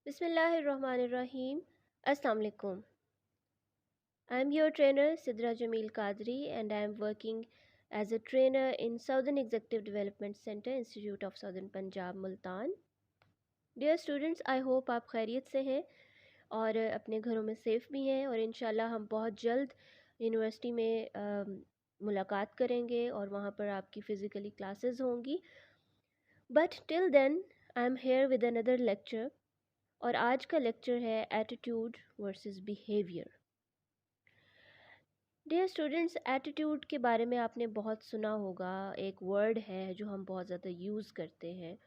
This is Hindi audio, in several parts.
Bismillahirrahmanirrahim. Assalamu alaikum. I am your trainer Sidra Jamil Qadri and I am working as a trainer in Southern Executive Development Center, Institute of Southern Punjab, Multan. Dear students, I hope आप खैरियत से हैं और अपने घरों में सेफ़ भी हैं और इंशाल्लाह हम बहुत जल्द यूनिवर्सिटी में मुलाकात करेंगे और वहाँ पर आपकी फ़िज़िकली क्लासेस होंगी. But till then I am here with another lecture और आज का लेक्चर है attitude versus behaviour. Dear students, attitude के बारे में आपने बहुत सुना होगा. एक वर्ड है जो हम बहुत ज़्यादा यूज़ करते हैं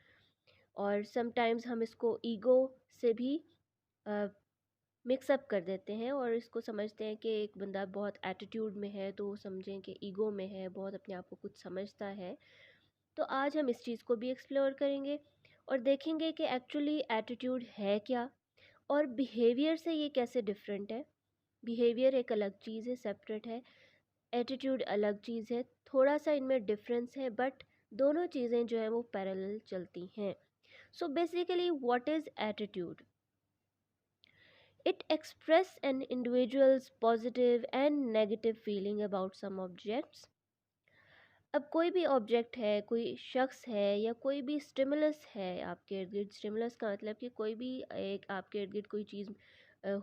और समटाइम्स हम इसको ईगो से भी मिक्सअप कर देते हैं और इसको समझते हैं कि एक बंदा बहुत एटीट्यूड में है तो समझें कि ईगो में है, बहुत अपने आप को कुछ समझता है. तो आज हम इस चीज़ को भी एक्सप्लोर करेंगे और देखेंगे कि एक्चुअली एटीट्यूड है क्या और बिहेवियर से ये कैसे डिफरेंट है. बिहेवियर एक अलग चीज़ है, सेपरेट है. एटीट्यूड अलग चीज़ है, थोड़ा सा इनमें डिफरेंस है बट दोनों चीज़ें जो हैं वो पैरेलल चलती हैं. So basically what is attitude? It express an individual's positive and negative feeling about some objects. अब कोई भी ऑब्जेक्ट है, कोई शख्स है या कोई भी स्टिमुलस है आपके इर्द गिर्द. स्टिमुलस का मतलब कि कोई भी एक आपके इर्द गिर्द कोई चीज़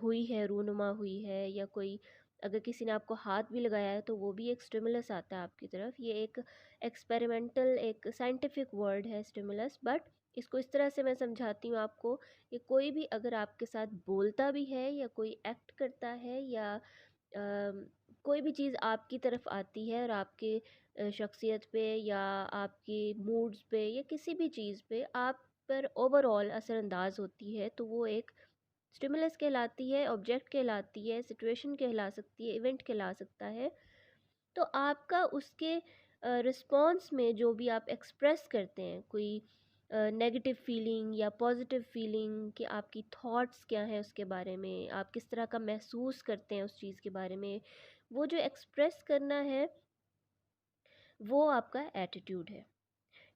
हुई है, रूनुमा हुई है, या कोई अगर किसी ने आपको हाथ भी लगाया है तो वो भी एक स्टिमुलस आता है आपकी तरफ. ये एक एक्सपेरिमेंटल, एक साइंटिफिक वर्ड है स्टिमुलस. बट इसको इस तरह से मैं समझाती हूँ आपको कि कोई भी अगर आपके साथ बोलता भी है या कोई एक्ट करता है या कोई भी चीज़ आपकी तरफ आती है और आपके शख्सियत पे या आपके मूड्स पे या किसी भी चीज़ पे आप पर ओवरऑल असरअंदाज होती है तो वो एक स्टिमुलस कहलाती है, ऑब्जेक्ट कहलाती है, सिचुएशन कहला सकती है, इवेंट कहला सकता है. तो आपका उसके रिस्पॉन्स में जो भी आप एक्सप्रेस करते हैं, कोई नेगेटिव फीलिंग या पॉजिटिव फीलिंग, कि आपकी थॉट्स क्या हैं उसके बारे में, आप किस तरह का महसूस करते हैं उस चीज़ के बारे में, वो जो एक्सप्रेस करना है वो आपका एटीट्यूड है.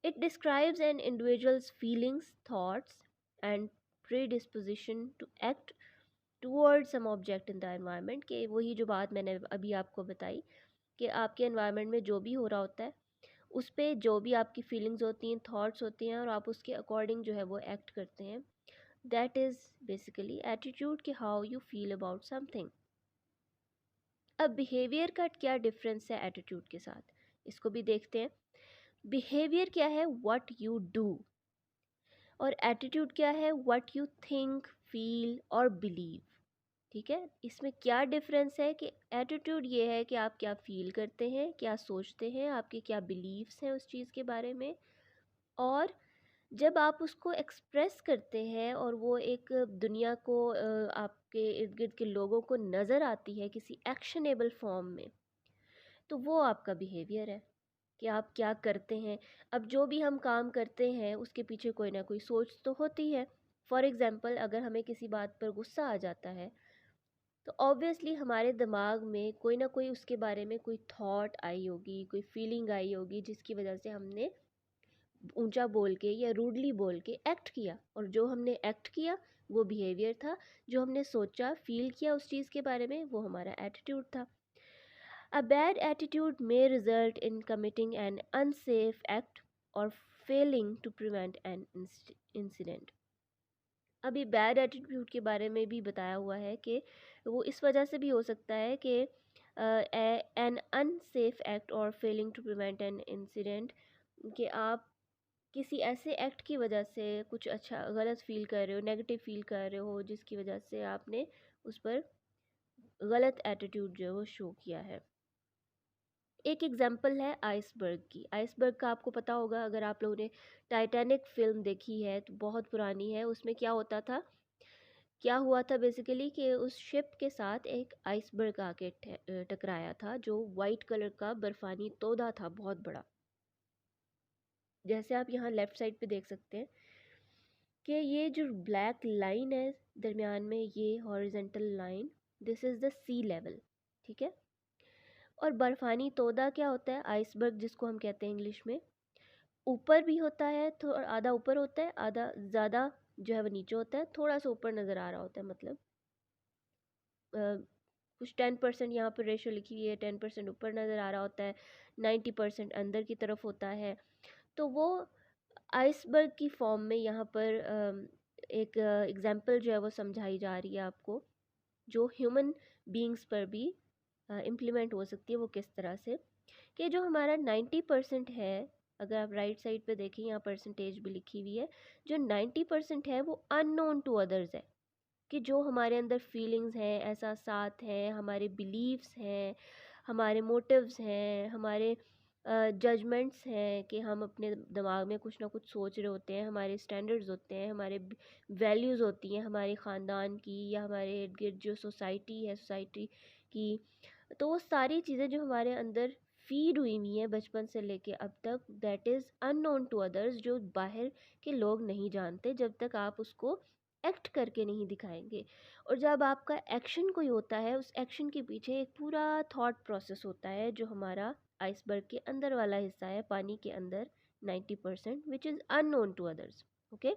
It describes an individual's feelings, thoughts and predisposition to act toward some object in the environment. के वही जो बात मैंने अभी आपको बताई कि आपके एनवायरनमेंट में जो भी हो रहा होता है उस पर जो भी आपकी फीलिंग्स होती हैं, थॉट्स होती हैं और आप उसके अकॉर्डिंग जो है वो एक्ट करते हैं. दैट इज़ बेसिकली एटीट्यूड, कि how you feel about something. अब बिहेवियर का क्या डिफरेंस है एटीट्यूड के साथ, इसको भी देखते हैं. बिहेवियर क्या है? What you do. और एटीट्यूड क्या है? व्हाट यू थिंक, फील और बिलीव. ठीक है, इसमें क्या डिफरेंस है कि एटीट्यूड ये है कि आप क्या फील करते हैं, क्या सोचते हैं, आपके क्या बिलीव्स हैं उस चीज़ के बारे में. और जब आप उसको एक्सप्रेस करते हैं और वो एक दुनिया को आपके इर्द गिर्द के लोगों को नज़र आती है किसी एक्शनेबल फॉर्म में, तो वो आपका बिहेवियर है कि आप क्या करते हैं. अब जो भी हम काम करते हैं उसके पीछे कोई ना कोई सोच तो होती है. फॉर एग्ज़ाम्पल, अगर हमें किसी बात पर गुस्सा आ जाता है तो ऑब्वियसली हमारे दिमाग में कोई ना कोई उसके बारे में कोई थॉट आई होगी, कोई फीलिंग आई होगी जिसकी वजह से हमने ऊंचा बोल के या रूडली बोल के एक्ट किया. और जो हमने एक्ट किया वो बिहेवियर था, जो हमने सोचा, फील किया उस चीज़ के बारे में, वो हमारा एटीट्यूड था. A bad attitude may result in committing an unsafe act or failing to prevent an incident. अभी बैड एटीट्यूड के बारे में भी बताया हुआ है कि वो इस वजह से भी हो सकता है कि एन अनसेफ एक्ट और failing to prevent an incident, कि आप किसी ऐसे एक्ट की वजह से कुछ अच्छा गलत फील कर रहे हो, नेगेटिव फील कर रहे हो, जिसकी वजह से आपने उस पर गलत एटीट्यूड जो है वो शो किया है. एक एग्जांपल है आइसबर्ग की. आइसबर्ग का आपको पता होगा, अगर आप लोगों ने टाइटैनिक फिल्म देखी है तो बहुत पुरानी है. उसमें क्या होता था, क्या हुआ था बेसिकली कि उस शिप के साथ एक आइसबर्ग आके टकराया था जो वाइट कलर का बर्फानी तोदा था, बहुत बड़ा. जैसे आप यहाँ लेफ़्ट साइड पे देख सकते हैं कि ये जो ब्लैक लाइन है दरमियान में, ये horizontal line, this is the sea level. ठीक है. और बर्फ़ानी तोदा क्या होता है? आइसबर्ग जिसको हम कहते हैं इंग्लिश में, ऊपर भी होता है, तो आधा ऊपर होता है, आधा ज़्यादा जो है वो नीचे होता है, थोड़ा सा ऊपर नज़र आ रहा होता है, मतलब कुछ 10% यहाँ पर रेशो लिखी हुई है, 10% ऊपर नज़र आ रहा होता है, 90% अंदर की तरफ होता है। तो वो आइसबर्ग की फॉर्म में यहाँ पर एक एग्जांपल जो है वो समझाई जा रही है आपको, जो ह्यूमन बीइंग्स पर भी इम्प्लीमेंट हो सकती है। वो किस तरह से, कि जो हमारा 90% है, अगर आप राइट साइड पे देखें यहाँ परसेंटेज भी लिखी हुई है, जो 90% है वो अननोन टू अदर्स है। कि जो हमारे अंदर फीलिंग्स हैं, एहसासात हैं, हमारे बिलीव्स हैं, हमारे मोटिव्स हैं, हमारे जजमेंट्स हैं, कि हम अपने दिमाग में कुछ ना कुछ सोच रहे होते हैं, हमारे स्टैंडर्ड्स होते हैं, हमारे वैल्यूज़ होती हैं, हमारे ख़ानदान की या हमारे इर्द गिर्द जो सोसाइटी है, सोसाइटी की। तो वो सारी चीज़ें जो हमारे अंदर फीड हुई हुई हैं बचपन से लेके अब तक, that is unknown to others, जो बाहर के लोग नहीं जानते जब तक आप उसको एक्ट करके नहीं दिखाएंगे। और जब आपका एक्शन कोई होता है, उस एक्शन के पीछे एक पूरा थॉट प्रोसेस होता है, जो हमारा आइसबर्ग के अंदर वाला हिस्सा है, पानी के अंदर 90%, which is unknown to others. Okay,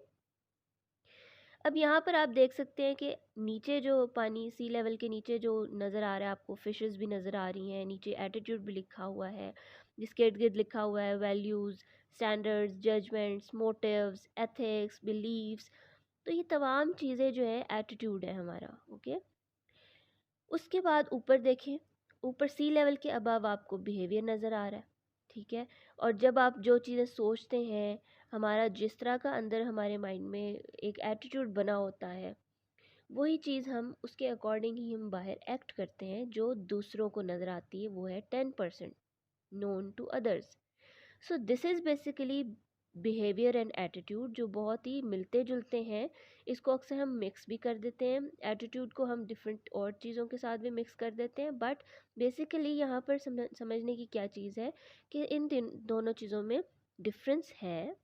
अब यहाँ पर आप देख सकते हैं कि नीचे जो पानी सी लेवल के नीचे जो नज़र आ रहा है आपको, फिशेस भी नज़र आ रही हैं, नीचे एटीट्यूड भी लिखा हुआ है, जिसके इर्द गिर्द लिखा हुआ है values, standards, judgements, motives, ethics, beliefs. तो ये तमाम चीज़ें जो है एटीट्यूड है हमारा। ओके, उसके बाद ऊपर देखें, ऊपर सी लेवल के अबव आपको बिहेवियर नज़र आ रहा है। ठीक है, और जब आप जो चीज़ें सोचते हैं, हमारा जिस तरह का अंदर हमारे माइंड में एक एटीट्यूड बना होता है, वही चीज़ हम उसके अकॉर्डिंग ही हम बाहर एक्ट करते हैं। जो दूसरों को नज़र आती है वो है 10% known to others. So this is basically behaviour and attitude, जो बहुत ही मिलते जुलते हैं। इसको अक्सर हम मिक्स भी कर देते हैं, एटीट्यूड को हम डिफरेंट और चीज़ों के साथ भी मिक्स कर देते हैं, बट बेसिकली यहाँ पर समझने की क्या चीज़ है कि इन दोनों चीज़ों में डिफरेंस है।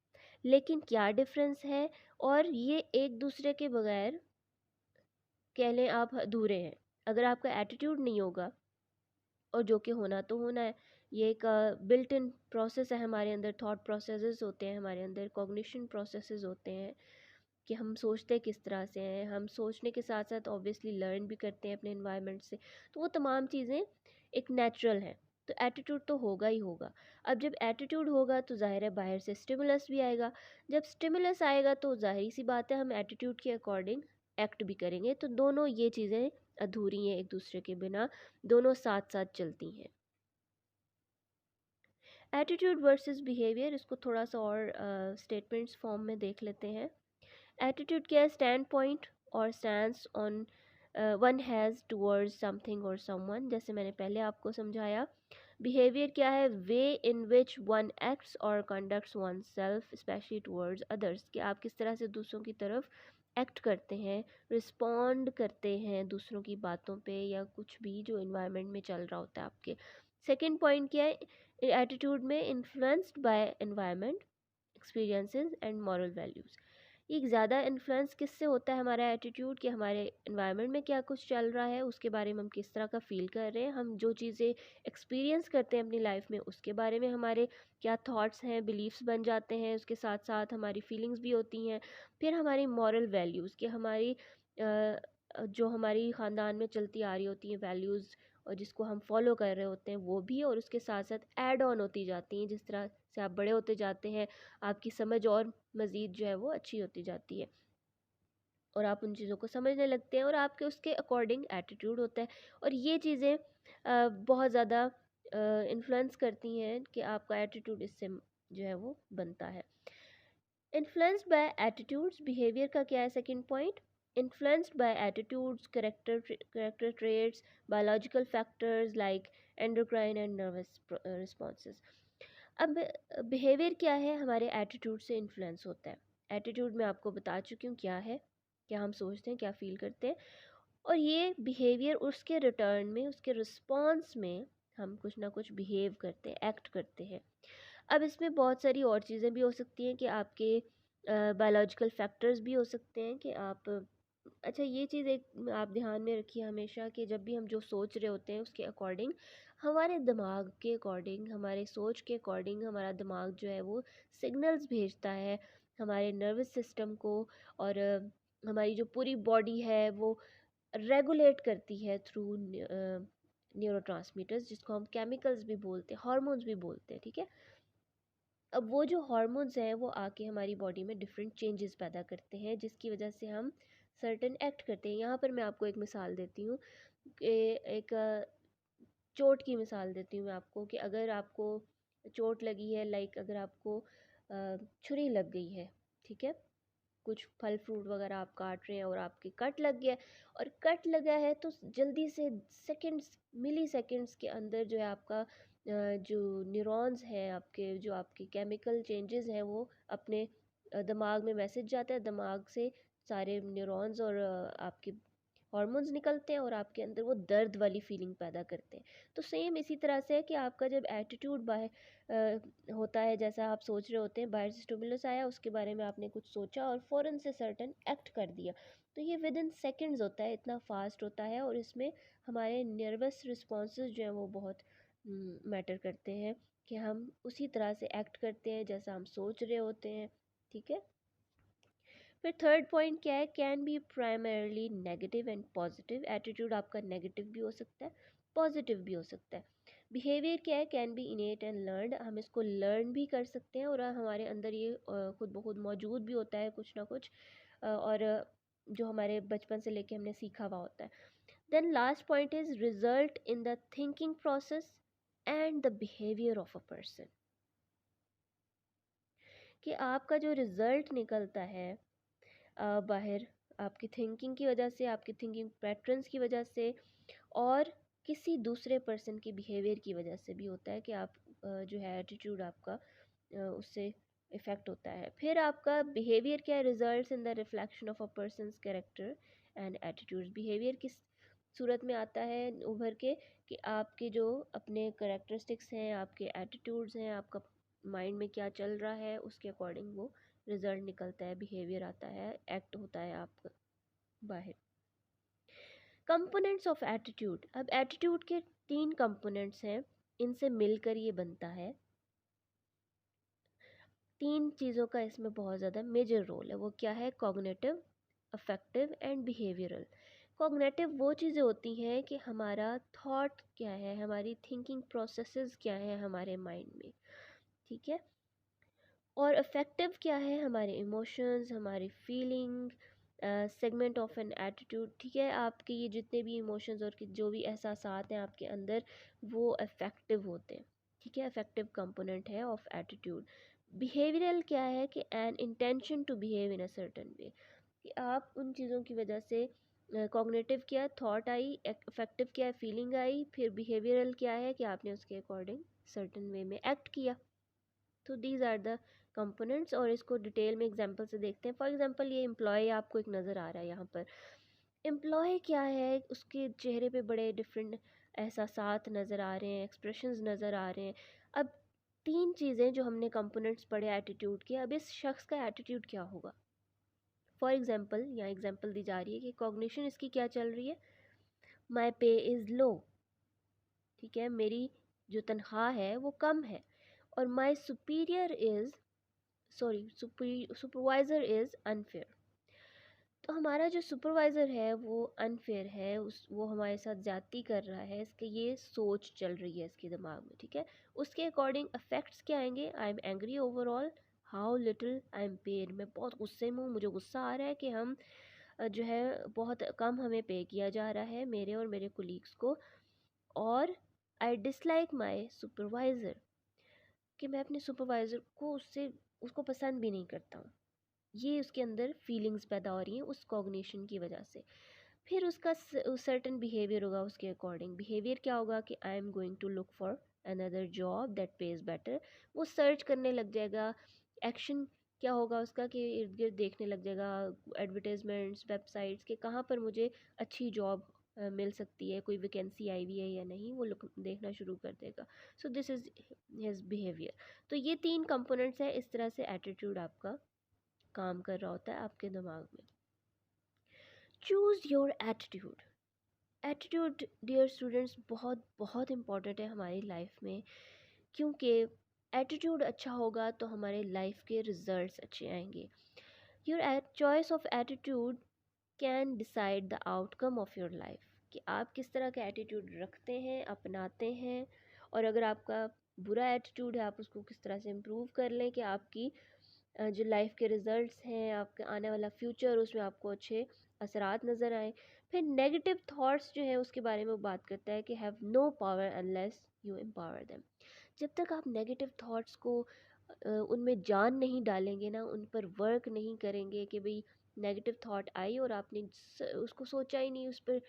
लेकिन क्या डिफरेंस है, और ये एक दूसरे के बगैर कह लें आप अधूरे हैं। अगर आपका एटीट्यूड नहीं होगा, और जो कि होना तो होना है, ये एक बिल्ट इन प्रोसेस है हमारे अंदर, थॉट प्रोसेसेस होते हैं हमारे अंदर, कॉग्निशन प्रोसेसेस होते हैं, कि हम सोचते किस तरह से हैं। हम सोचने के साथ साथ ऑब्वियसली लर्न भी करते हैं अपने इन्वायरमेंट से। तो वो तमाम चीज़ें एक नेचुरल हैं। तो एटीट्यूड तो होगा ही होगा। अब जब एटीट्यूड होगा तो ज़ाहिर है बाहर से स्टिमुलस भी आएगा। जब स्टिमुलस आएगा तो ज़ाहिर सी बात है हम एटीट्यूड के अकॉर्डिंग एक्ट भी करेंगे। तो दोनों ये चीज़ें अधूरी हैं एक दूसरे के बिना, दोनों साथ साथ चलती हैं। एटीट्यूड वर्सेस बिहेवियर, इसको थोड़ा सा और स्टेटमेंट्स फॉर्म में देख लेते हैं। एटीट्यूड क्या है? स्टैंड पॉइंट और stands on one has towards something और समवन, जैसे मैंने पहले आपको समझाया। बिहेवियर क्या है? वे इन विच वन एक्ट्स और conducts one self specially towards others, कि आप किस तरह से दूसरों की तरफ एक्ट करते हैं, रिस्पॉन्ड करते हैं दूसरों की बातों पे या कुछ भी जो इन्वायरमेंट में चल रहा होता है आपके। सेकेंड पॉइंट क्या है? एटीट्यूड में influenced by environment, experiences and moral values. ये ज़्यादा इन्फ्लुएंस किससे होता है हमारा एटीट्यूड, कि हमारे इन्वायरमेंट में क्या कुछ चल रहा है, उसके बारे में हम किस तरह का फ़ील कर रहे हैं, हम जो चीज़ें एक्सपीरियंस करते हैं अपनी लाइफ में उसके बारे में हमारे क्या थॉट्स हैं, बिलीव्स बन जाते हैं, उसके साथ साथ हमारी फीलिंग्स भी होती हैं। फिर हमारी मॉरल वैल्यूज़, कि हमारी जो हमारी ख़ानदान में चलती आ रही होती हैं वैल्यूज़, और जिसको हम फॉलो कर रहे होते हैं वो भी, और उसके साथ साथ ऐड ऑन होती जाती हैं। जिस तरह से आप बड़े होते जाते हैं, आपकी समझ और मज़ीद जो है वो अच्छी होती जाती है, और आप उन चीज़ों को समझने लगते हैं, और आपके उसके अकॉर्डिंग एटीट्यूड होता है। और ये चीज़ें बहुत ज़्यादा इन्फ्लुएंस करती हैं कि आपका एटीट्यूड इससे जो है वो बनता है। इन्फ्लुएंस्ड बाय एटीट्यूड्स, बिहेवियर का क्या है second point? Influenced by attitudes, character traits, biological factors like endocrine and nervous responses. अब बिहेवियर क्या है? हमारे एटीट्यूड से इन्फ्लुएंस होता है। एटीट्यूड मैं आपको बता चुकी हूँ क्या है, क्या हम सोचते हैं, क्या फील करते हैं, और ये बिहेवियर उसके रिटर्न में, उसके रिस्पॉन्स में हम कुछ ना कुछ बिहेव करते हैं, एक्ट करते हैं। अब इसमें बहुत सारी और चीज़ें भी हो सकती हैं, कि आपके बायोलॉजिकल फैक्टर्स भी हो सकते हैं, कि आप अच्छा ये चीज़ एक आप ध्यान में रखिए हमेशा, कि जब भी हम जो सोच रहे होते हैं उसके अकॉर्डिंग, हमारे दिमाग के अकॉर्डिंग, हमारे सोच के अकॉर्डिंग हमारा दिमाग जो है वो सिग्नल्स भेजता है हमारे नर्वस सिस्टम को और हमारी जो पूरी बॉडी है वो रेगुलेट करती है थ्रू न्यूरोट्रांसमीटर्स, जिसको हम केमिकल्स भी बोलते हैं, हार्मोन्स भी बोलते हैं, ठीक है। अब वो जो हार्मोन्स हैं वो आके हमारी बॉडी में डिफरेंट चेंजेस पैदा करते हैं, जिसकी वजह से हम सर्टेन एक्ट करते हैं। यहाँ पर मैं आपको एक मिसाल देती हूँ, एक चोट की मिसाल देती हूँ मैं आपको, कि अगर आपको चोट लगी है, लाइक अगर आपको छुरी लग गई है, ठीक है, कुछ फल फ्रूट वगैरह आप काट रहे हैं और आपके कट लग गया है, और कट लगा है तो जल्दी से सेकंड्स, मिली सेकंड्स के अंदर जो है आपका जो न्यूरॉन्स हैं, आपके जो आपके केमिकल चेंजेस हैं वो अपने दिमाग में मैसेज जाता है, दिमाग से सारे न्यूरॉन्स और आपके हॉर्मोन्स निकलते हैं और आपके अंदर वो दर्द वाली फीलिंग पैदा करते हैं। तो सेम इसी तरह से है कि आपका जब एटीट्यूड होता है, जैसा आप सोच रहे होते हैं, बाहर से स्टिमुलस आया, उसके बारे में आपने कुछ सोचा और फ़ौरन से सर्टेन एक्ट कर दिया, तो ये विद इन सेकेंड्स होता है, इतना फास्ट होता है। और इसमें हमारे नर्वस रिस्पॉन्सेज जो हैं वो बहुत मैटर करते हैं, कि हम उसी तरह से एक्ट करते हैं जैसा हम सोच रहे होते हैं, ठीक है। फिर थर्ड पॉइंट क्या है, can be primarily negative and positive. Attitude आपका नेगेटिव भी हो सकता है, पॉजिटिव भी हो सकता है। बिहेवियर क्या है, कैन बी इनेट एंड लर्नड, हम इसको लर्न भी कर सकते हैं और हमारे अंदर ये खुद ब खुद मौजूद भी होता है कुछ ना कुछ, और जो हमारे बचपन से लेके हमने सीखा हुआ होता है। Then last point is result in the thinking process and the behaviour of a person, कि आपका जो रिजल्ट निकलता है बाहर, आपकी थिंकिंग की वजह से, आपकी थिंकिंग पैटर्न्स की वजह से, और किसी दूसरे पर्सन के बिहेवियर की वजह से भी होता है, कि आप जो है एटीट्यूड आपका उससे इफ़ेक्ट होता है। फिर आपका बिहेवियर क्या है, results in the reflection of a person's character and attitude. Behaviour किस सूरत में आता है उभर के, कि आपके जो अपने करेक्टरिस्टिक्स हैं, आपके एटीट्यूड्स हैं, आपका माइंड में क्या चल रहा है, उसके अकॉर्डिंग वो रिजल्ट निकलता है, बिहेवियर आता है, एक्ट होता है आप बाहर। कंपोनेंट्स ऑफ एटीट्यूड, अब एटीट्यूड के तीन कंपोनेंट्स हैं, इनसे मिलकर ये बनता है। तीन चीज़ों का इसमें बहुत ज़्यादा मेजर रोल है, वो क्या है, cognitive, affective and behavioural. Cognitive वो चीज़ें होती हैं कि हमारा थॉट क्या है, हमारी थिंकिंग प्रोसेसेस क्या है हमारे माइंड में, ठीक है। और अफेक्टिव क्या है, हमारे इमोशंस, हमारी feeling, segment of an attitude, ठीक है। आपके ये जितने भी इमोशंस और जो भी एहसासात हैं आपके अंदर, वो अफेक्टिव होते हैं, ठीक है, अफेक्टिव कंपोनेंट है ऑफ एटीट्यूड। बिहेवियरल क्या है, कि an intention to behave in a certain way, कि आप उन चीज़ों की वजह से, कॉग्निटिव क्या है, थॉट आई, अफेक्टिव क्या है, फीलिंग आई, फिर बिहेवियरल क्या है कि आपने उसके अकॉर्डिंग सर्टन वे में एक्ट किया। तो दीज आर द कंपोनेंट्स, और इसको डिटेल में एग्जांपल से देखते हैं। फॉर एग्जांपल ये एम्प्लॉय आपको एक नज़र आ रहा है यहाँ पर। एम्प्लॉय क्या है, उसके चेहरे पे बड़े डिफरेंट एहसासात नज़र आ रहे हैं, एक्सप्रेशंस नज़र आ रहे हैं। अब तीन चीज़ें जो हमने कंपोनेंट्स पढ़े एटीट्यूड के, अब इस शख्स का एटीट्यूड क्या होगा। फॉर एग्जांपल यहाँ एग्जांपल दी जा रही है कि कॉग्निशन इसकी क्या चल रही है, माई पे इज़ लो, ठीक है, मेरी जो तनख्वाह है वो कम है, और my superior is, sorry, supervisor is unfair. तो हमारा जो सुपरवाइज़र है वो अनफेयर है, वो हमारे साथ ज़्यादती कर रहा है, इसके ये सोच चल रही है इसके दिमाग में, ठीक है। उसके अकॉर्डिंग अफेक्ट्स क्या आएंगे, I am angry overall, how little I am paid, मैं बहुत गुस्से में हूँ, मुझे गुस्सा आ रहा है कि हम जो है बहुत कम हमें पे किया जा रहा है, मेरे और मेरे कोलीग्स को। और आई डिसलाइक माई सुपरवाइज़र, कि मैं अपने सुपरवाइज़र को उसको पसंद भी नहीं करता हूँ। ये उसके अंदर फीलिंग्स पैदा हो रही हैं उस कॉग्निशन की वजह से। फिर उसका सर्टेन बिहेवियर होगा, उसके अकॉर्डिंग बिहेवियर क्या होगा, कि I am going to look for another job that pays better, वो सर्च करने लग जाएगा। एक्शन क्या होगा उसका, कि इर्द गिर्द देखने लग जाएगा एडवर्टाइजमेंट्स, वेबसाइट्स के कहाँ पर मुझे अच्छी जॉब मिल सकती है, कोई वैकेंसी आई हुई है या नहीं, वो लुक देखना शुरू कर देगा। सो दिस इज़ हिज बिहेवियर। तो ये तीन कंपोनेंट्स हैं, इस तरह से एटीट्यूड आपका काम कर रहा होता है आपके दिमाग में। Choose your attitude. Attitude dear students बहुत बहुत इम्पॉर्टेंट है हमारी लाइफ में, क्योंकि एटीट्यूड अच्छा होगा तो हमारे लाइफ के रिजल्ट्स अच्छे आएंगे। Your choice of attitude can decide the outcome of your life, कि आप किस तरह का एटीट्यूड रखते हैं, अपनाते हैं। और अगर आपका बुरा एटीट्यूड है, आप उसको किस तरह से इम्प्रूव कर लें कि आपकी जो लाइफ के रिजल्ट्स हैं, आपका आने वाला फ्यूचर, उसमें आपको अच्छे असरात नज़र आए। फिर नेगेटिव थॉट्स जो है उसके बारे में वो बात करता है कि have no power unless you empower them. जब तक आप नेगेटिव थॉट्स को उनमें जान नहीं डालेंगे ना, उन पर वर्क नहीं करेंगे कि भाई नेगेटिव थॉट आई और आपने उसको सोचा ही नहीं, उस पर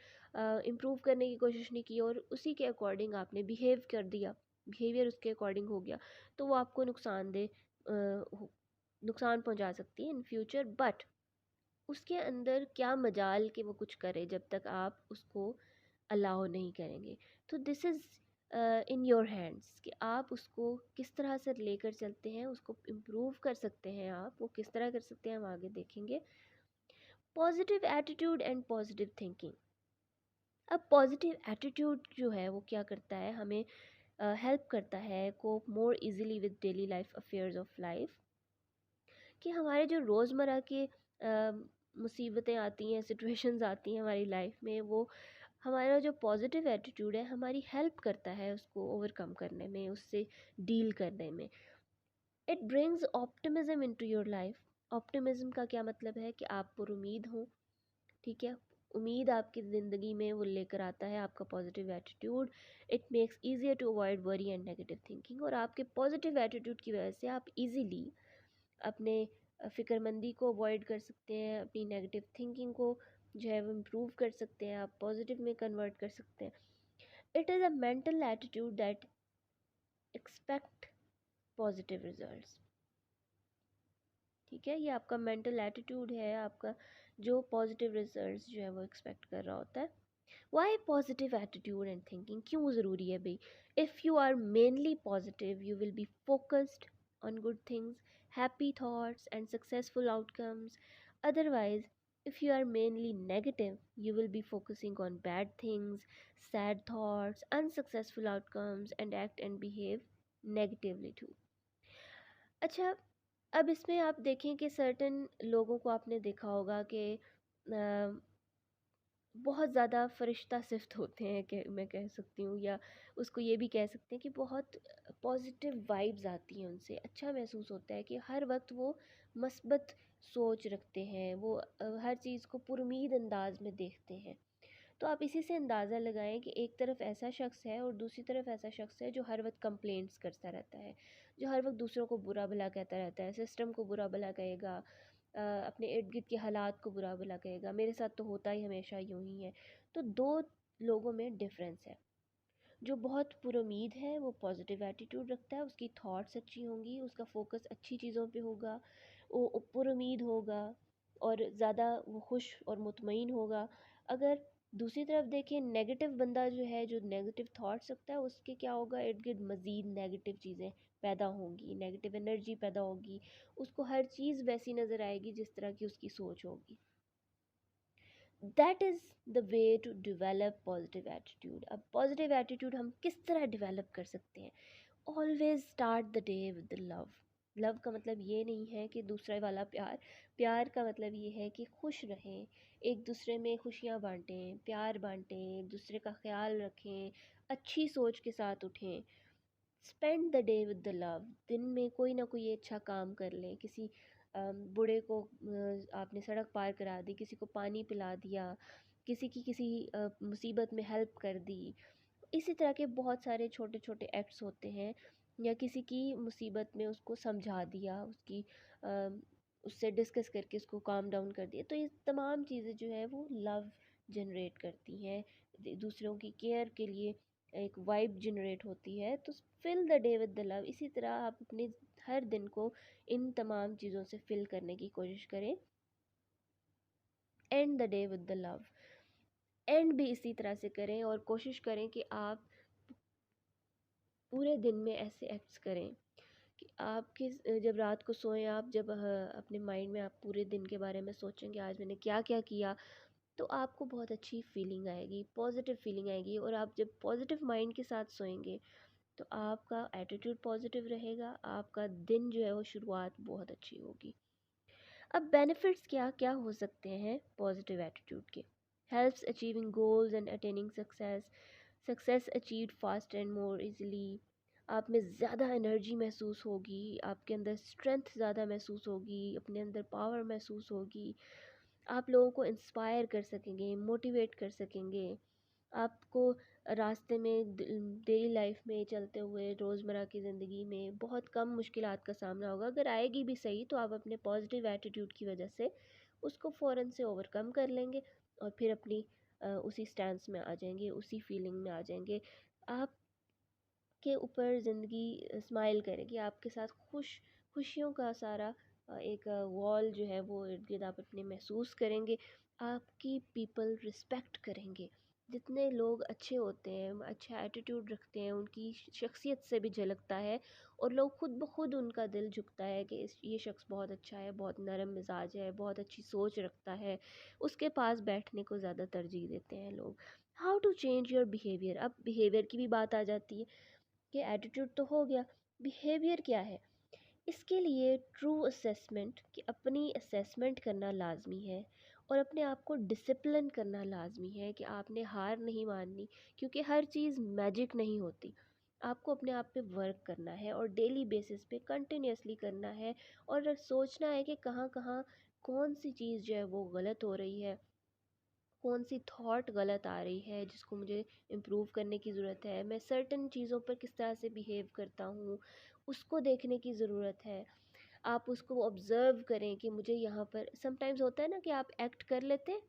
इम्प्रूव करने की कोशिश नहीं की और उसी के अकॉर्डिंग आपने बिहेव कर दिया, बिहेवियर उसके अकॉर्डिंग हो गया, तो वो आपको नुकसान पहुंचा सकती है इन फ्यूचर। बट उसके अंदर क्या मजाल कि वो कुछ करे जब तक आप उसको अलाउ नहीं करेंगे। तो this is in your hands कि आप उसको किस तरह से लेकर चलते हैं, उसको इम्प्रूव कर सकते हैं। आप वो किस तरह कर सकते हैं हम आगे देखेंगे। Positive attitude and positive thinking. अब पॉजिटिव एटीट्यूड जो है वो क्या करता है, हमें हेल्प करता है cope more easily with daily life affairs of life. कि हमारे जो रोज़मर्रा के मुसीबतें आती हैं, सिचुएशंस आती हैं हमारी लाइफ में, वो हमारा जो पॉजिटिव एटीट्यूड है हमारी हेल्प करता है उसको ओवरकम करने में, उससे डील करने में। It brings optimism into your life. Optimism का क्या मतलब है कि आप पर उम्मीद हो, ठीक है। उम्मीद आपकी ज़िंदगी में वो लेकर आता है आपका positive attitude. It makes easier to avoid worry and negative thinking. और आपके पॉजिटिव एटीट्यूड की वजह से आप इजीली अपने फ़िक्रमंदी को अवॉइड कर सकते हैं, अपनी नेगेटिव थिंकिंग को जो है वो इम्प्रूव कर सकते हैं, आप पॉजिटिव में कन्वर्ट कर सकते हैं। It is a mental attitude that expect positive results, ठीक है। ये आपका मेंटल एटीट्यूड है, आपका जो पॉजिटिव रिजल्ट्स जो है वो एक्सपेक्ट कर रहा होता है। Why positive attitude and thinking क्यों ज़रूरी है भाई? If you are mainly positive you will be focused on good things, happy thoughts, and successful outcomes. Otherwise, if you are mainly negative, you will be focusing on bad things, sad thoughts, unsuccessful outcomes, and act and behave negatively too. अच्छा, अब इसमें आप देखें कि सर्टन लोगों को आपने देखा होगा कि बहुत ज़्यादा फरिश्ता सिफ्त होते हैं, कि मैं कह सकती हूँ, या उसको ये भी कह सकते हैं कि बहुत पॉजिटिव वाइब्स आती हैं उनसे, अच्छा महसूस होता है कि हर वक्त वो मस्बत सोच रखते हैं, वो हर चीज़ को पुरुमीद अंदाज में देखते हैं। तो आप इसी से अंदाज़ा लगाएं कि एक तरफ ऐसा शख्स है और दूसरी तरफ ऐसा शख्स है जो हर वक्त कंप्लेंट्स करता रहता है, जो हर वक्त दूसरों को बुरा भला कहता रहता है, सिस्टम को बुरा भला कहेगा, अपने इर्द गिर्द के हालात को बुरा भला कहेगा, मेरे साथ तो होता ही हमेशा यूं ही है। तो दो लोगों में डिफरेंस है। जो बहुत पुरुमीद है वो पॉजिटिव एटीट्यूड रखता है, उसकी थॉट्स अच्छी होंगी, उसका फोकस अच्छी चीज़ों पे होगा, वो पुरुमीद होगा और ज़्यादा वो खुश और मुतमईन होगा। अगर दूसरी तरफ देखें, नेगेटिव बंदा जो है, जो नेगेटिव थॉट्स रखता है, उसके क्या होगा, इर्द गिर्द मज़ीद नेगेटिव चीज़ें पैदा होंगी, नेगेटिव एनर्जी पैदा होगी, उसको हर चीज़ वैसी नज़र आएगी जिस तरह की उसकी सोच होगी। That is the way to develop positive attitude. अब पॉजिटिव एटीट्यूड हम किस तरह डिवेलप कर सकते हैं? Always start the day with love. Love का मतलब ये नहीं है कि दूसरे वाला प्यार, प्यार का मतलब ये है कि खुश रहें, एक दूसरे में खुशियाँ बांटें, प्यार बांटें, एक दूसरे का ख्याल रखें, अच्छी सोच के साथ उठें। Spend the day with the love. दिन में कोई ना कोई अच्छा काम कर लें, किसी बूढ़े को आपने सड़क पार करा दी, किसी को पानी पिला दिया, किसी मुसीबत में हेल्प कर दी। इसी तरह के बहुत सारे छोटे छोटे एक्ट्स होते हैं, या किसी की मुसीबत में उसको समझा दिया, उसकी उससे डिस्कस करके उसको काम डाउन कर दिया। तो ये तमाम चीज़ें जो है वो लव जनरेट करती हैं, दूसरों की केयर के लिए एक वाइब जनरेट होती है। तो fill the day with the love. इसी तरह आप अपने हर दिन को इन तमाम चीज़ों से फिल करने की कोशिश करें। And the day with the love. And भी इसी तरह से करें और कोशिश करें कि आप पूरे दिन में ऐसे एक्ट्स करें कि आपके जब रात को सोएं, आप जब अपने माइंड में आप पूरे दिन के बारे में सोचेंगे आज मैंने क्या क्या किया, तो आपको बहुत अच्छी फीलिंग आएगी, पॉजिटिव फीलिंग आएगी। और आप जब पॉजिटिव माइंड के साथ सोएंगे तो आपका एटीट्यूड पॉजिटिव रहेगा, आपका दिन जो है वो शुरुआत बहुत अच्छी होगी। अब बेनिफिट्स क्या क्या हो सकते हैं पॉजिटिव एटीट्यूड के? Helps achieving goals and attaining success, success achieved fast and more easily. आप में ज़्यादा एनर्जी महसूस होगी, आपके अंदर स्ट्रेंथ ज़्यादा महसूस होगी, अपने अंदर पावर महसूस होगी, आप लोगों को इंस्पायर कर सकेंगे, मोटिवेट कर सकेंगे। आपको रास्ते में डेली लाइफ में चलते हुए रोज़मर्रा की ज़िंदगी में बहुत कम मुश्किलात का सामना होगा। अगर आएगी भी सही तो आप अपने पॉजिटिव एटीट्यूड की वजह से उसको फ़ौरन से ओवरकम कर लेंगे और फिर अपनी उसी स्टैंस में आ जाएंगे, उसी फीलिंग में आ जाएंगे। आपके ऊपर ज़िंदगी स्माइल करेगी, आपके साथ खुशियों का सारा एक वॉल जो है वो इर्द गिर्द आप अपने महसूस करेंगे। आपकी पीपल रिस्पेक्ट करेंगे। जितने लोग अच्छे होते हैं, अच्छा एटीट्यूड रखते हैं, उनकी शख्सियत से भी झलकता है और लोग खुद ब खुद उनका दिल झुकता है कि ये शख्स बहुत अच्छा है, बहुत नरम मिजाज है, बहुत अच्छी सोच रखता है, उसके पास बैठने को ज़्यादा तरजीह देते हैं लोग। How to change your behaviour, अब बिहेवियर की भी बात आ जाती है कि एटीट्यूड तो हो गया, बिहेवियर क्या है? इसके लिए ट्रू असेसमेंट, कि अपनी असेसमेंट करना लाजमी है और अपने आप को डिसिप्लिन करना लाजमी है कि आपने हार नहीं माननी, क्योंकि हर चीज़ मैजिक नहीं होती। आपको अपने आप पे वर्क करना है और डेली बेसिस पे कंटिन्यूसली करना है और सोचना है कि कहाँ कहाँ कौन सी चीज़ जो है वो गलत हो रही है, कौन सी थॉट गलत आ रही है जिसको मुझे इम्प्रूव करने की ज़रूरत है, मैं सर्टन चीज़ों पर किस तरह से बिहेव करता हूँ उसको देखने की ज़रूरत है। आप उसको ऑब्ज़र्व करें कि मुझे यहाँ पर समटाइम्स होता है ना कि आप एक्ट कर लेते हैं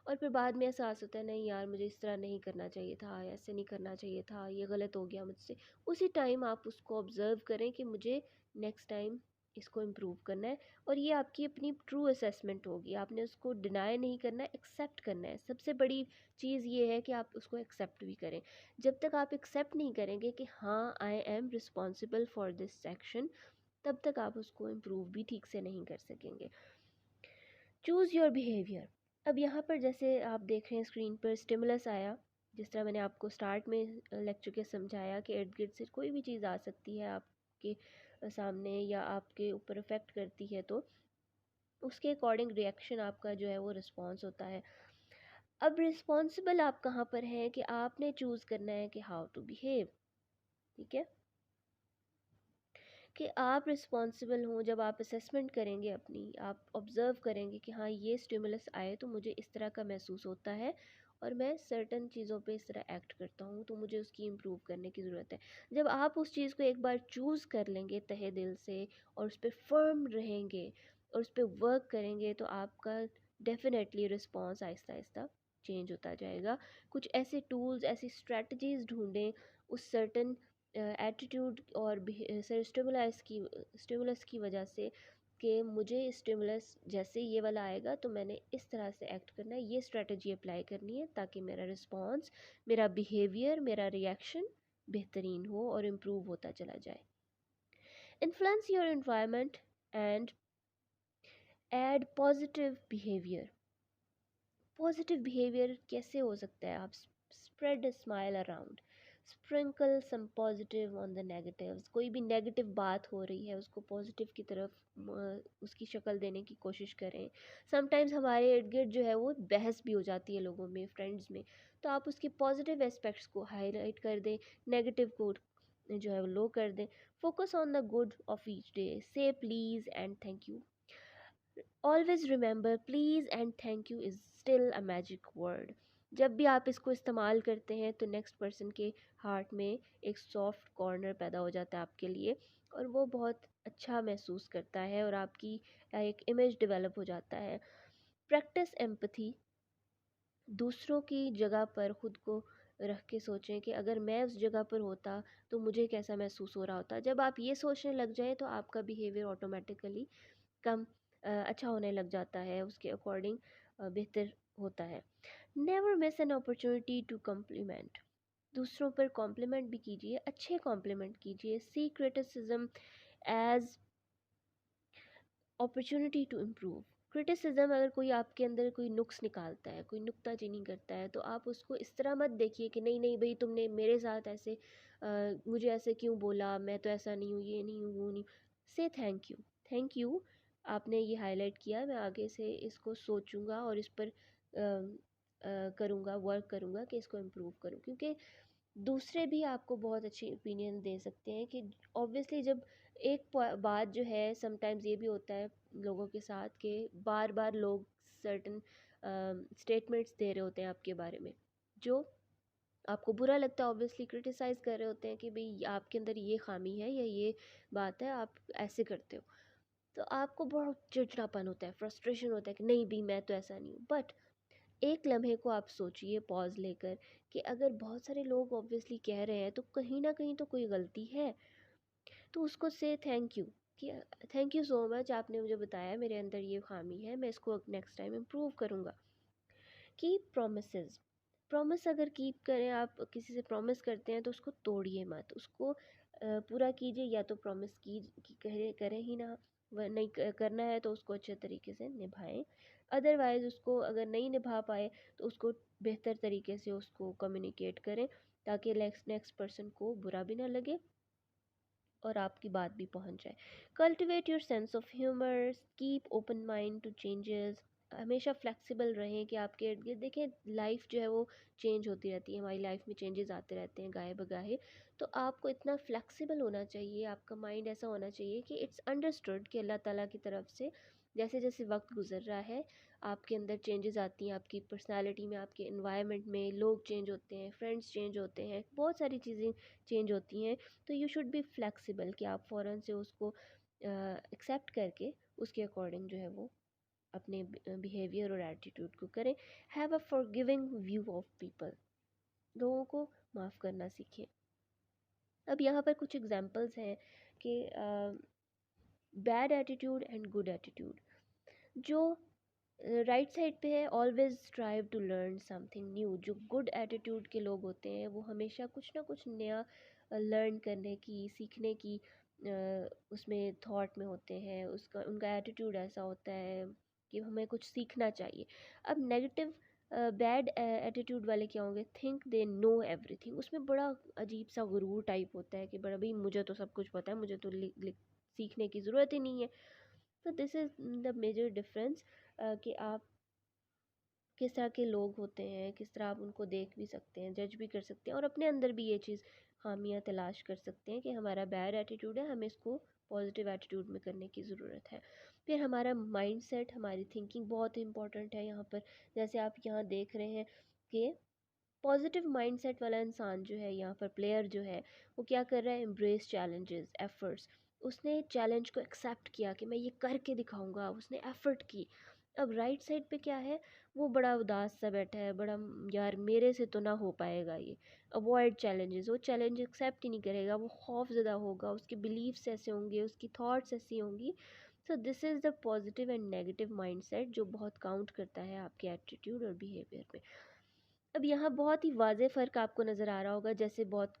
और फिर बाद में एहसास होता है नहीं यार मुझे इस तरह नहीं करना चाहिए था, ऐसे नहीं करना चाहिए था, ये गलत हो गया मुझसे। उसी टाइम आप उसको ऑब्ज़र्व करें कि मुझे नेक्स्ट टाइम इसको इम्प्रूव करना है और ये आपकी अपनी ट्रू असेसमेंट होगी। आपने उसको डिनाई नहीं करना है, एक्सेप्ट करना है। सबसे बड़ी चीज़ ये है कि आप उसको एक्सेप्ट भी करें। जब तक आप एक्सेप्ट नहीं करेंगे कि हाँ I am responsible for this action, तब तक आप उसको इम्प्रूव भी ठीक से नहीं कर सकेंगे। Choose your behaviour. अब यहाँ पर जैसे आप देख रहे हैं स्क्रीन पर स्टिमुलस आया, जिस तरह मैंने आपको स्टार्ट में लेक्चर के समझाया कि इर्द गिर्द से कोई भी चीज़ आ सकती है आपके सामने या आपके ऊपर इफ़ेक्ट करती है, तो उसके अकॉर्डिंग रिएक्शन आपका जो है वो रिस्पॉन्स होता है। अब रिस्पॉन्सिबल आप कहाँ पर हैं कि आपने चूज़ करना है कि हाउ टू बिहेव। ठीक है, कि आप रिस्पॉन्सिबल हों। जब आप असेसमेंट करेंगे अपनी, आप ऑब्ज़र्व करेंगे कि हाँ ये स्टिमुलस आए तो मुझे इस तरह का महसूस होता है और मैं सर्टन चीज़ों पे इस तरह एक्ट करता हूँ, तो मुझे उसकी इम्प्रूव करने की ज़रूरत है। जब आप उस चीज़ को एक बार चूज़ कर लेंगे तहे दिल से और उस पर फर्म रहेंगे और उस पर वर्क करेंगे, तो आपका definitely response Aahista Aahista change होता जाएगा। कुछ ऐसे टूल्स, ऐसी स्ट्रेटजीज़ ढूंढें उस सर्टन एटीट्यूड और स्टिमुलस की वजह से, कि मुझे स्टिमुलस जैसे ये वाला आएगा तो मैंने इस तरह से एक्ट करना है, ये स्ट्रेटजी अप्लाई करनी है ताकि मेरा रिस्पॉन्स, मेरा बिहेवियर, मेरा रिएक्शन बेहतरीन हो और इम्प्रूव होता चला जाए। Influence your environment and add positive behaviour. Positive behaviour कैसे हो सकता है? आप spread a smile around, sprinkle some positive on the negatives. कोई भी नेगेटिव बात हो रही है उसको पॉजिटिव की तरफ उसकी शक्ल देने की कोशिश करें। समटाइम्स हमारे इर्द गिर्द जो है वो बहस भी हो जाती है लोगों में, फ्रेंड्स में, तो आप उसके पॉजिटिव एस्पेक्ट्स को हाईलाइट कर दें, नेगेटिव को जो है वो लो कर दें। Focus on the good of each day, say please and thank you. Always remember please and thank you is still a magic word. जब भी आप इसको इस्तेमाल करते हैं तो नेक्स्ट पर्सन के हार्ट में एक सॉफ्ट कॉर्नर पैदा हो जाता है आपके लिए और वो बहुत अच्छा महसूस करता है और आपकी एक इमेज डेवलप हो जाता है। प्रैक्टिस एम्पथी, दूसरों की जगह पर ख़ुद को रख के सोचें कि अगर मैं उस जगह पर होता तो मुझे कैसा महसूस हो रहा होता। जब आप ये सोचने लग जाएं तो आपका बिहेवियर ऑटोमेटिकली कम अच्छा होने लग जाता है, उसके अकॉर्डिंग बेहतर होता है। Never miss an opportunity to compliment, दूसरों पर कॉम्प्लीमेंट भी कीजिए, अच्छे कॉम्प्लीमेंट कीजिए। See criticism as opportunity to improve, criticism अगर कोई आपके अंदर कोई नुक्स निकालता है, कोई नुक्ताचीनी करता है, तो आप उसको इस तरह मत देखिए कि नहीं नहीं भाई तुमने मेरे साथ ऐसे मुझे ऐसे क्यों बोला, मैं तो ऐसा नहीं हूँ, ये नहीं हूँ, वो नहीं। से थैंक यू, थैंक यू, आपने ये हाईलाइट किया, मैं आगे से इसको सोचूंगा और इस पर करूँगा, वर्क करूँगा कि इसको इम्प्रूव करूँ। क्योंकि दूसरे भी आपको बहुत अच्छी ओपिनियन दे सकते हैं कि ऑब्वियसली जब एक बात जो है, समटाइम्स ये भी होता है लोगों के साथ कि बार बार लोग सर्टन स्टेटमेंट्स दे रहे होते हैं आपके बारे में, जो आपको बुरा लगता है, ऑब्वियसली क्रिटिसाइज़ कर रहे होते हैं कि भाई आपके अंदर ये खामी है या ये बात है, आप ऐसे करते हो। तो आपको बहुत चिड़चिड़ापन होता है, फ्रस्ट्रेशन होता है कि नहीं भी मैं तो ऐसा नहीं हूँ। बट एक लम्हे को आप सोचिए पॉज़ लेकर कि अगर बहुत सारे लोग ऑब्वियसली कह रहे हैं तो कहीं न कहीं तो कोई गलती है। तो उसको से थैंक यू कि थैंक यू सो मच, आपने मुझे बताया मेरे अंदर ये ख़ामी है, मैं इसको नेक्स्ट टाइम इम्प्रूव करूँगा। कीप प्रोमिसेस, प्रॉमिस अगर कीप करें, आप किसी से प्रॉमिस करते हैं तो उसको तोड़िए मत, उसको पूरा कीजिए। या तो प्रॉमिस की करें ही ना, नहीं करना है तो उसको अच्छे तरीके से निभाएं। अदरवाइज़ उसको अगर नहीं निभा पाए तो उसको बेहतर तरीके से उसको कम्युनिकेट करें, ताकि नेक्स्ट नेक्स्ट पर्सन को बुरा भी ना लगे और आपकी बात भी पहुंच जाए। Cultivate your sense of humour, keep open mind to changes, हमेशा फ्लेक्सिबल रहें कि आपके इर्द गिर्द देखें लाइफ जो है वो चेंज होती रहती है, हमारी लाइफ में चेंजेस आते रहते हैं गाहे बगाहे। तो आपको इतना फ्लेक्सिबल होना चाहिए, आपका माइंड ऐसा होना चाहिए कि इट्स अंडरस्टूड कि अल्लाह ताला की तरफ से जैसे जैसे वक्त गुजर रहा है आपके अंदर चेंजेस आती हैं, आपकी पर्सनालिटी में, आपके इन्वायरमेंट में लोग चेंज होते हैं, फ्रेंड्स चेंज होते हैं, बहुत सारी चीज़ें चेंज होती हैं। तो यू शुड बी फ्लेक्सिबल कि आप फ़ौरन से उसको एक्सेप्ट करके उसके अकॉर्डिंग जो है वो अपने बिहेवियर और एटीट्यूड को करें। Have a forgiving view of people, लोगों को माफ़ करना सीखें। अब यहाँ पर कुछ एग्जांपल्स हैं कि bad attitude and good attitude. जो राइट साइड पे है, always strive to learn something new. जो गुड एटीट्यूड के लोग होते हैं वो हमेशा कुछ ना कुछ नया लर्न करने की, सीखने की उसमें थॉट में होते हैं, उसका उनका एटीट्यूड ऐसा होता है कि हमें कुछ सीखना चाहिए। अब नेगेटिव बैड एटीट्यूड वाले क्या होंगे, थिंक दे नो एवरीथिंग, उसमें बड़ा अजीब सा गुरूर टाइप होता है कि बड़ा भाई मुझे तो सब कुछ पता है, मुझे तो सीखने की ज़रूरत ही नहीं है। तो this is the major difference कि आप किस तरह के लोग होते हैं, किस तरह आप उनको देख भी सकते हैं, जज भी कर सकते हैं और अपने अंदर भी ये चीज़ खामियां तलाश कर सकते हैं कि हमारा बैड एटीट्यूड है, हमें इसको पॉजिटिव एटीट्यूड में करने की ज़रूरत है। फिर हमारा माइंड सेट, हमारी थिंकिंग बहुत इंपॉर्टेंट है यहाँ पर। जैसे आप यहाँ देख रहे हैं कि पॉजिटिव माइंडसेट वाला इंसान जो है, यहाँ पर प्लेयर जो है, वो क्या कर रहा है, एम्ब्रेस चैलेंजेस, एफर्ट्स। उसने चैलेंज को एक्सेप्ट किया कि मैं ये करके दिखाऊंगा, उसने एफर्ट की। अब राइट साइड पे क्या है, वो बड़ा उदास सा बैठा है, बड़ा यार मेरे से तो ना हो पाएगा ये, अवॉइड चैलेंजेस, वो चैलेंज एक्सेप्ट ही नहीं करेगा, वो खौफज़दा होगा, उसके बिलीव्स ऐसे होंगे, उसकी थॉट्स ऐसी होंगी। सो this is the positive and negative mindset जो बहुत काउंट करता है आपके एटीट्यूड और बिहेवियर पे। अब यहाँ बहुत ही वाज़ेह फ़र्क आपको नज़र आ रहा होगा, जैसे बहुत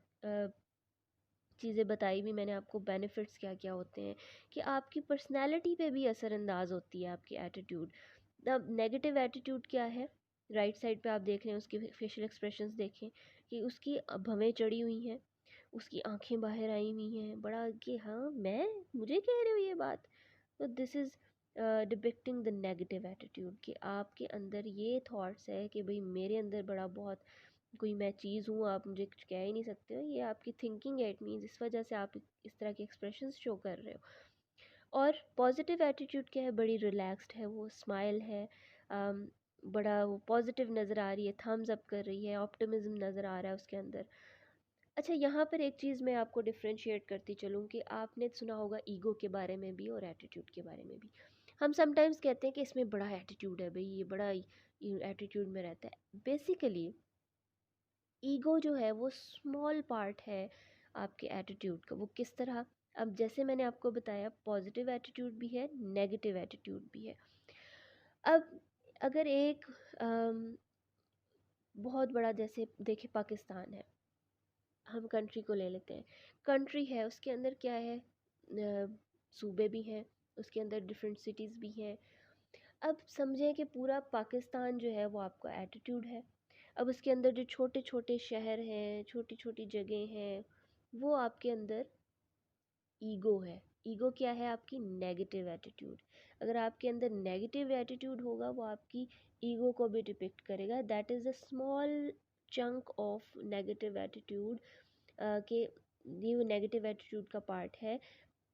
चीज़ें बताई भी मैंने आपको, बेनिफिट्स क्या क्या होते हैं, कि आपकी पर्सनैलिटी पे भी असरअंदाज होती है आपकी एटीट्यूड। अब नेगेटिव एटीट्यूड क्या है, राइट साइड पे आप देख रहे हैं, उसके फेशियल एक्सप्रेशंस देखें कि उसकी भवें चढ़ी हुई हैं, उसकी आंखें बाहर आई हुई हैं, बड़ा कि हाँ मैं, मुझे कह रहे हो ये बात। तो this is depicting the negative attitude कि आपके अंदर ये थॉट्स है कि भाई मेरे अंदर बड़ा बहुत कोई मैं चीज़ हूँ, आप मुझे कुछ कह ही नहीं सकते हो, ये आपकी थिंकिंग है, इट मीन्स इस वजह से आप इस तरह के एक्सप्रेशंस शो कर रहे हो। और पॉजिटिव एटीट्यूड क्या है, बड़ी रिलैक्स्ड है, वो स्माइल है, बड़ा वो पॉजिटिव नज़र आ रही है, थम्स अप कर रही है, ऑप्टिमिज्म नज़र आ रहा है उसके अंदर। अच्छा, यहाँ पर एक चीज़ मैं आपको डिफ्रेंशिएट करती चलूँ कि आपने सुना होगा ईगो के बारे में भी और एटीट्यूड के बारे में भी। हम समटाइम्स कहते हैं कि इसमें बड़ा एटीट्यूड है भाई, ये बड़ा एटीट्यूड में रहता है। बेसिकली ईगो जो है वो स्मॉल पार्ट है आपके एटीट्यूड का। वो किस तरह, अब जैसे मैंने आपको बताया पॉजिटिव एटीट्यूड भी है, नेगेटिव एटीट्यूड भी है। अब अगर एक बहुत बड़ा, जैसे देखिए पाकिस्तान है, हम कंट्री को ले लेते हैं। कंट्री है, उसके अंदर क्या है, सूबे भी हैं, उसके अंदर डिफरेंट सिटीज़ भी हैं। अब समझें कि पूरा पाकिस्तान जो है वो आपका एटीट्यूड है। अब उसके अंदर जो छोटे छोटे शहर हैं, छोटी छोटी जगह हैं, वो आपके अंदर ईगो है। ईगो क्या है? आपकी नेगेटिव एटीट्यूड। अगर आपके अंदर नेगेटिव एटीट्यूड होगा वो आपकी ईगो को भी डिपिक्ट करेगा। That is a small chunk of negative attitude के ये वो नेगेटिव एटीट्यूड का पार्ट है।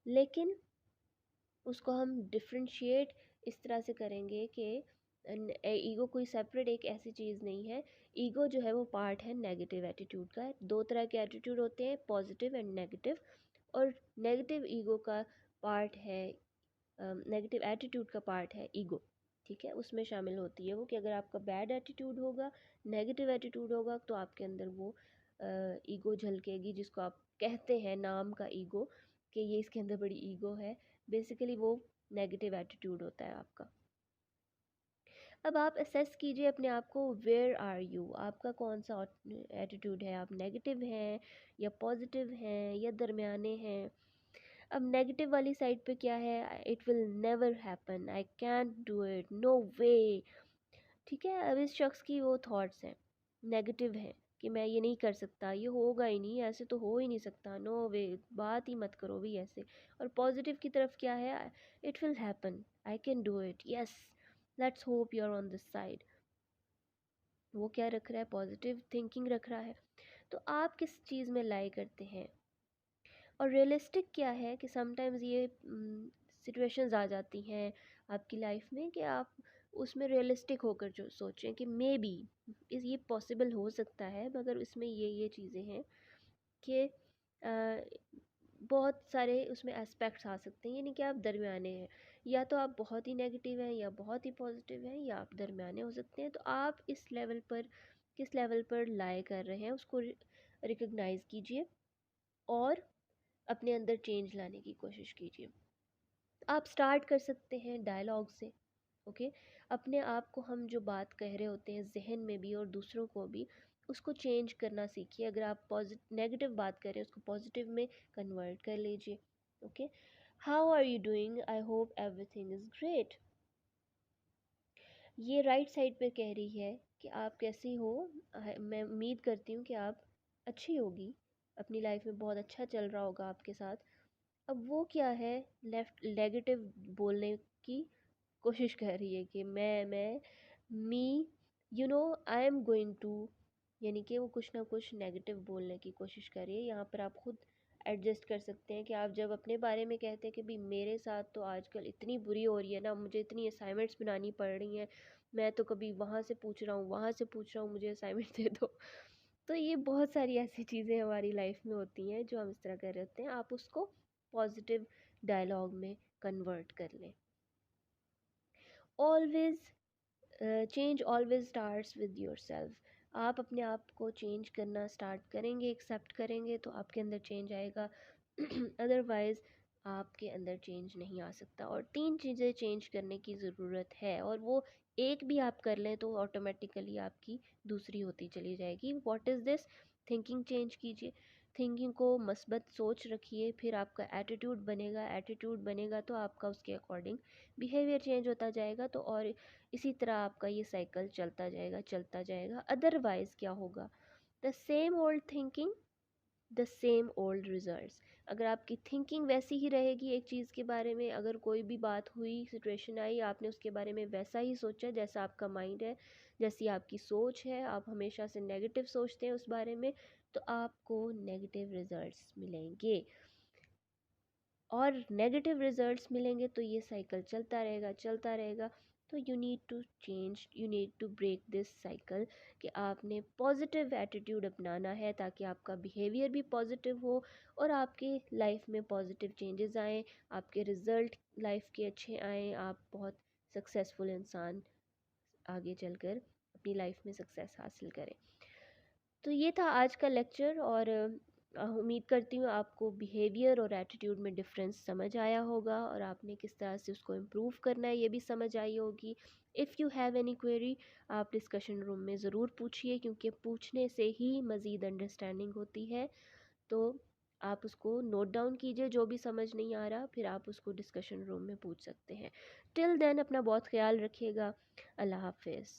लेकिन उसको हम डिफ्रेंशिएट इस तरह से करेंगे कि ईगो कोई सेपरेट एक ऐसी चीज़ नहीं है। ईगो जो है वो पार्ट है नेगेटिव एटीट्यूड का। दो तरह के एटीट्यूड होते हैं, पॉजिटिव एंड नेगेटिव। और नेगेटिव ईगो का पार्ट है, नेगेटिव एटीट्यूड का पार्ट है ईगो। ठीक है, उसमें शामिल होती है वो कि अगर आपका बैड एटीट्यूड होगा, नेगेटिव एटीट्यूड होगा, तो आपके अंदर वो ईगो झलकेगी, जिसको आप कहते हैं नाम का ईगो, कि ये इसके अंदर बड़ी ईगो है। बेसिकली वो नेगेटिव एटीट्यूड होता है आपका। अब आप असेस कीजिए अपने आप को, वेयर आर यू, आपका कौन सा एटीट्यूड है? आप नेगेटिव हैं या पॉजिटिव हैं या दरमियाने हैं? अब नेगेटिव वाली साइड पे क्या है? It will never happen, I can't do it, no way. ठीक है, अब इस शख्स की वो थॉट्स हैं, नेगेटिव हैं कि मैं ये नहीं कर सकता, ये होगा ही नहीं, ऐसे तो हो ही नहीं सकता, नो वे, बात ही मत करो भी ऐसे। और पॉजिटिव की तरफ क्या है? It will happen, I can do it, yes, let's hope you are on this side. वो क्या रख रहा है? पॉजिटिव थिंकिंग रख रहा है। तो आप किस चीज़ में लाई करते हैं? और रियलिस्टिक क्या है कि समटाइम्स ये सिचुएशंस आ जाती हैं आपकी लाइफ में कि आप उसमें रियलिस्टिक होकर जो सोचें कि मे बी इस ये पॉसिबल हो सकता है, मगर इसमें ये चीज़ें हैं कि बहुत सारे उसमें एस्पेक्ट्स आ सकते हैं, यानी कि आप दरमियाने हैं, या तो आप बहुत ही नेगेटिव हैं या बहुत ही पॉजिटिव हैं, या आप दरमियाने हो सकते हैं। तो आप इस लेवल पर, किस लेवल पर लाई कर रहे हैं, उसको रिकग्नाइज़ कीजिए और अपने अंदर चेंज लाने की कोशिश कीजिए। आप स्टार्ट कर सकते हैं डायलॉग से। ओके, अपने आप को हम जो बात कह रहे होते हैं जहन में भी और दूसरों को भी, उसको चेंज करना सीखिए। अगर आप पॉजिटिव नेगेटिव बात कर रहे हैं उसको पॉजिटिव में कन्वर्ट कर लीजिए। Okay, how are you doing, I hope everything is great. ये राइट साइड पे कह रही है कि आप कैसी हो, मैं उम्मीद करती हूँ कि आप अच्छी होगी, अपनी लाइफ में बहुत अच्छा चल रहा होगा आपके साथ। अब वो क्या है? लेफ्ट नेगेटिव बोलने की कोशिश कर रही है कि मैं me, you know, I am going to, यानी कि वो कुछ ना कुछ नेगेटिव बोलने की कोशिश कर रही है। यहाँ पर आप खुद एडजस्ट कर सकते हैं कि आप जब अपने बारे में कहते हैं कि भाई मेरे साथ तो आजकल इतनी बुरी हो रही है ना, मुझे इतनी असाइनमेंट्स बनानी पड़ रही हैं, मैं तो कभी वहाँ से पूछ रहा हूँ, वहाँ से पूछ रहा हूँ, मुझे असाइनमेंट दे दो। तो ये बहुत सारी ऐसी चीज़ें हमारी लाइफ में होती हैं जो हम इस तरह कर रहे होते हैं। आप उसको पॉजिटिव डायलॉग में कन्वर्ट कर लें। Always change always starts with your self. आप अपने आप को चेंज करना स्टार्ट करेंगे, एक्सेप्ट करेंगे, तो आपके अंदर चेंज आएगा। अदरवाइज़ आपके अंदर चेंज नहीं आ सकता। और तीन चीज़ें चेंज करने की ज़रूरत है, और वो एक भी आप कर लें तो ऑटोमेटिकली आपकी दूसरी होती चली जाएगी। What is this? Thinking change कीजिए, थिंकिंग को मस्बत सोच रखिए, फिर आपका एटीट्यूड बनेगा, एटीट्यूड बनेगा तो आपका उसके अकॉर्डिंग बिहेवियर चेंज होता जाएगा। तो और इसी तरह आपका ये साइकिल चलता जाएगा, चलता जाएगा। अदरवाइज़ क्या होगा? The same old thinking, the same old results. अगर आपकी थिंकिंग वैसी ही रहेगी एक चीज़ के बारे में, अगर कोई भी बात हुई, सिचुएशन आई, आपने उसके बारे में वैसा ही सोचा जैसा आपका माइंड है, जैसी आपकी सोच है, आप हमेशा से नेगेटिव सोचते हैं उस बारे में, तो आपको नेगेटिव रिजल्ट्स मिलेंगे। और नेगेटिव रिजल्ट्स मिलेंगे तो ये साइकिल चलता रहेगा, चलता रहेगा। तो you need to change, you need to break this cycle, कि आपने पॉजिटिव एटीट्यूड अपनाना है ताकि आपका बिहेवियर भी पॉजिटिव हो और आपके लाइफ में पॉजिटिव चेंजेस आएँ, आपके रिज़ल्ट लाइफ के अच्छे आएँ, आप बहुत सक्सेसफुल इंसान आगे चलकर अपनी लाइफ में सक्सेस हासिल करें। तो ये था आज का लेक्चर, और उम्मीद करती हूँ आपको बिहेवियर और एटीट्यूड में डिफरेंस समझ आया होगा, और आपने किस तरह से उसको इम्प्रूव करना है ये भी समझ आई होगी। If you have any query, आप डिस्कशन रूम में ज़रूर पूछिए, क्योंकि पूछने से ही मज़ीद अंडरस्टैंडिंग होती है। तो आप उसको नोट डाउन कीजिए, जो भी समझ नहीं आ रहा फिर आप उसको डिस्कशन रूम में पूछ सकते हैं। टिल देन अपना बहुत ख्याल रखिएगा। अल्लाह हाफिज़।